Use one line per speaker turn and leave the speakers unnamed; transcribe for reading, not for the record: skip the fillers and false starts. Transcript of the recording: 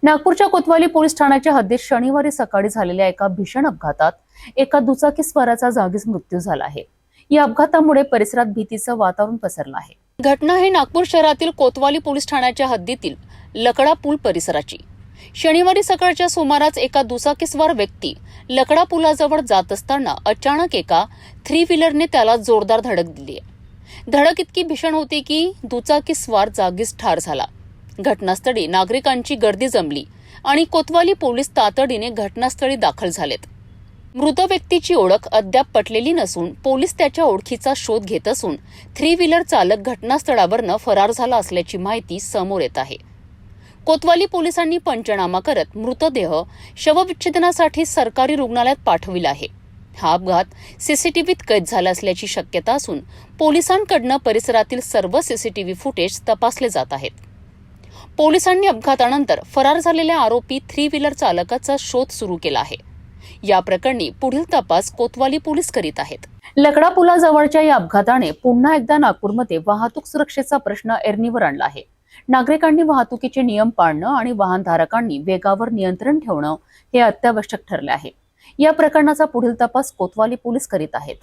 नागपूरच्या कोतवाली पोलीस ठाण्याच्या हद्दीत शनिवारी सकाळी झालेल्या एका भीषण अपघातात एका दुचाकीस्वाराचा जागीच मृत्यू झाला आहे। या अपघातामुळे परिसरात भीतीचं वातावरण पसरलं आहे।
घटना ही नागपूर शहरातील कोतवाली पोलीस ठाण्याच्या हद्दीतील लकडा पूल परिसराची। शनिवारी सकाळच्या सुमारास एका दुचाकीस्वार व्यक्ती लकडा पुलाजवळ जात असताना अचानक एका 3 व्हीलरने त्याला जोरदार धडक दिली। धडक इतकी भीषण होती की दुचाकीस्वार जागीच ठार झाला। घटनास्थळी नागरिकांची गर्दी जमली आणि कोतवाली पोलीस तातडीने घटनास्थळी दाखल झालेत। मृत व्यक्तीची ओळख अद्याप पटलेली नसून पोलीस त्याच्या ओळखीचा शोध घेत असून 3 व्हीलर चालक घटनास्थळावरनं फरार झाला असल्याची माहिती समोर येत आहे। कोतवाली पोलिसांनी पंचनामा करत मृतदेह शवविच्छेदनासाठी सरकारी रुग्णालयात पाठविला आहे। हा अपघात सीसीटीव्हीत कैद झाला असल्याची शक्यता असून पोलिसांकडून परिसरातील सर्व सीसीटीव्ही फुटेज तपासले जात आहेत। पोलिसांनी अपघातानंतर फरार झालेल्या आरोपी 3 व्हीलर चालकाचा शोध सुरू केला आहे। या प्रकरणी पुढील तपास कोतवाली पोलीस करीत आहेत।
लकडा पुलाजवळच्या या अपघाताने पुन्हा एकदा नागपूरमध्ये वाहतूक सुरक्षेचा प्रश्न ऐरणीवर आणला आहे। नागरिकांनी वाहतुकीचे नियम पाळणं आणि वाहनधारकांनी वेगावर नियंत्रण ठेवणं हे अत्यावश्यक ठरले आहे। या प्रकरणाचा पुढील तपास कोतवाली पोलीस करीत आहेत।